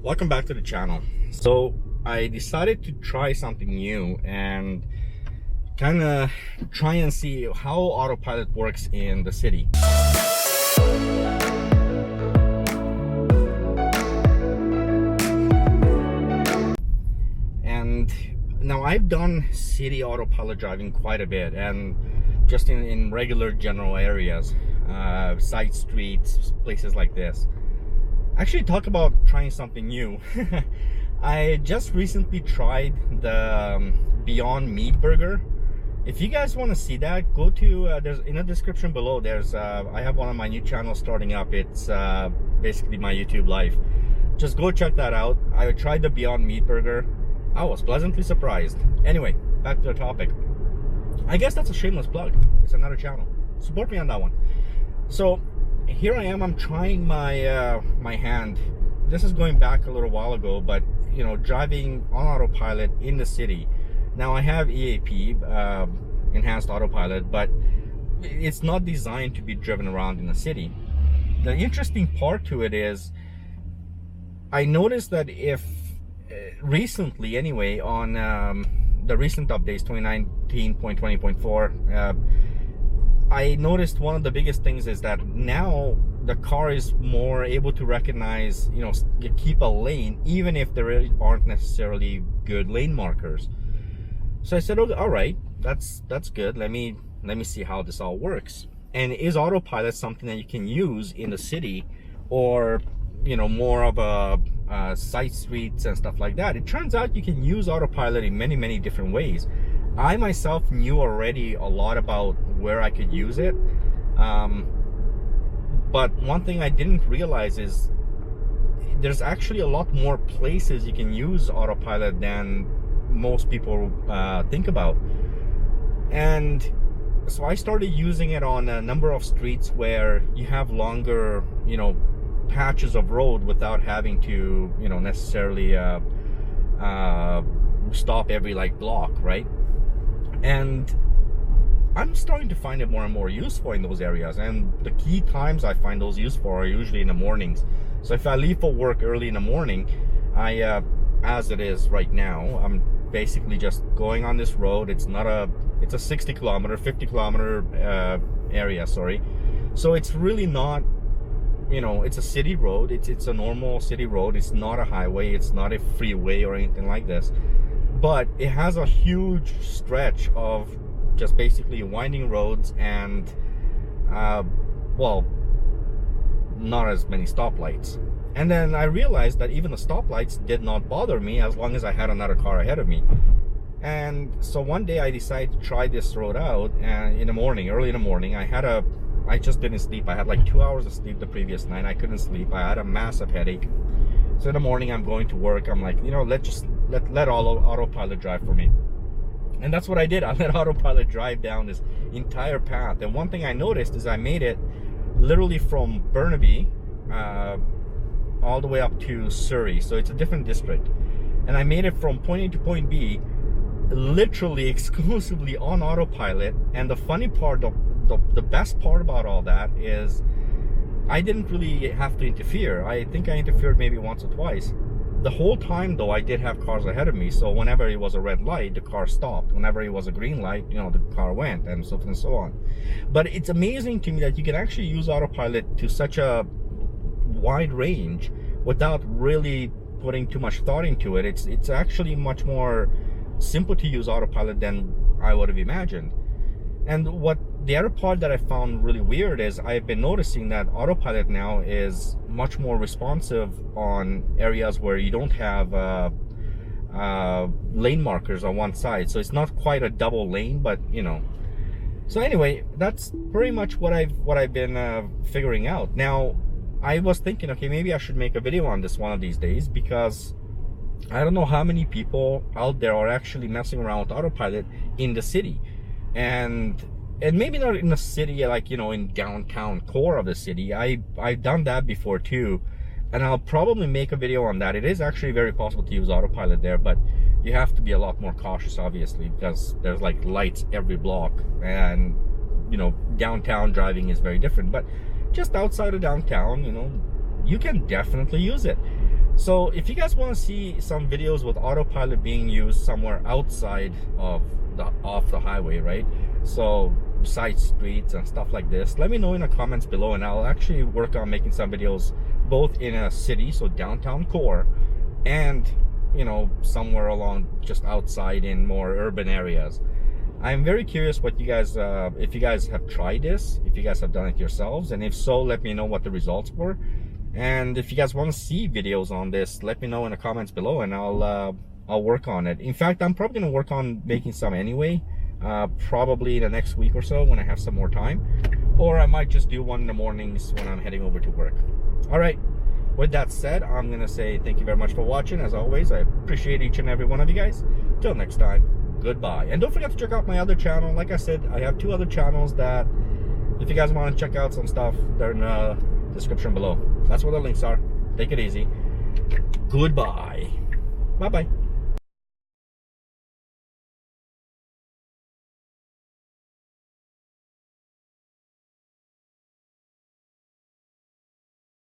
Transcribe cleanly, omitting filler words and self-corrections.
Welcome back to the channel. So I decided to try something new and kind of try and see how autopilot works in the city. And now I've done city autopilot driving quite a bit, and just in regular general areas, side streets, places like this. Actually, talk about trying something new. I just recently tried the Beyond Meat burger. If you guys want to see that, go to there's in the description below. There's I have one of my new channels starting up. It's basically MyYouTubeLife. Just go check that out. I tried the Beyond Meat burger. I was pleasantly surprised. Anyway, back to the topic. I guess that's a shameless plug. It's another channel. Support me on that one. So here I am. I'm trying my my hand. This is going back a little while ago, but you know, driving on autopilot in the city. Now I have EAP, enhanced autopilot, but it's not designed to be driven around in the city. The interesting part to it is, I noticed that if recently, anyway, on the recent updates, 2019.20.4. I noticed one of the biggest things is that now the car is more able to recognize, you know, keep a lane, even if there aren't necessarily good lane markers. So I said, okay, all right, that's good. Let me see how this all works. And is autopilot something that you can use in the city, or you know, more of a side streets and stuff like that? It turns out you can use autopilot in many different ways. I myself knew already a lot about where I could use it, but one thing I didn't realize is there's actually a lot more places you can use autopilot than most people think about. And so I started using it on a number of streets where you have longer, you know, patches of road without having to, you know, necessarily stop every like block, right? And I'm starting to find it more and more useful in those areas, and the key times I find those useful are usually in the mornings. So if I leave for work early in the morning, I as it is right now, I'm basically just going on this road. It's a 50 kilometer area, sorry. So it's really not, you know, it's a city road. It's a normal city road. It's not a highway. It's not a freeway or anything like this. But it has a huge stretch of just basically winding roads and, well, not as many stoplights. And then I realized that even the stoplights did not bother me as long as I had another car ahead of me. And so one day I decided to try this road out, and in the morning, early in the morning, I just didn't sleep. I had like 2 hours of sleep the previous night. I couldn't sleep. I had a massive headache. So in the morning, I'm going to work. I'm like, you know, let autopilot drive for me. And that's what I did. I let autopilot drive down this entire path. And one thing I noticed is I made it literally from Burnaby all the way up to Surrey. So it's a different district. And I made it from point A to point B literally exclusively on autopilot. And the funny part, the best part about all that is I didn't really have to interfere. I think I interfered maybe once or twice. The whole time though, I did have cars ahead of me, so whenever it was a red light, the car stopped. Whenever it was a green light, you know, the car went, and so forth and so on. But it's amazing to me that you can actually use autopilot to such a wide range without really putting too much thought into it. It's actually much more simple to use autopilot than I would have imagined. And what the other part that I found really weird is I've been noticing that autopilot now is much more responsive on areas where you don't have lane markers on one side. So it's not quite a double lane, but you know. So anyway, that's pretty much what I've been figuring out. Now, I was thinking, okay, maybe I should make a video on this one of these days, because I don't know how many people out there are actually messing around with autopilot in the city. And maybe not in the city, like, you know, in downtown core of the city. I've done that before too, and I'll probably make a video on that. It is actually very possible to use autopilot there, but you have to be a lot more cautious, obviously, because there's like lights every block, and you know, downtown driving is very different. But just outside of downtown, you know, you can definitely use it. So if you guys want to see some videos with autopilot being used somewhere outside of off the highway, right? So side streets and stuff like this, let me know in the comments below, and I'll actually work on making some videos both in a city, so downtown core, and you know, somewhere along just outside in more urban areas. I'm very curious what you guys, if you guys have tried this, if you guys have done it yourselves, and if so, let me know what the results were. And if you guys want to see videos on this, let me know in the comments below, and I'll work on it. In fact, I'm probably going to work on making some anyway, probably the next week or so when I have some more time, or I might just do one in the mornings when I'm heading over to work. All right, with that said, I'm going to say thank you very much for watching. As always, I appreciate each and every one of you guys. Till next time, goodbye. And don't forget to check out my other channel. Like I said, I have 2 other channels that if you guys want to check out some stuff, they're in the description below. That's where the links are. Take it easy. Goodbye. Bye-bye.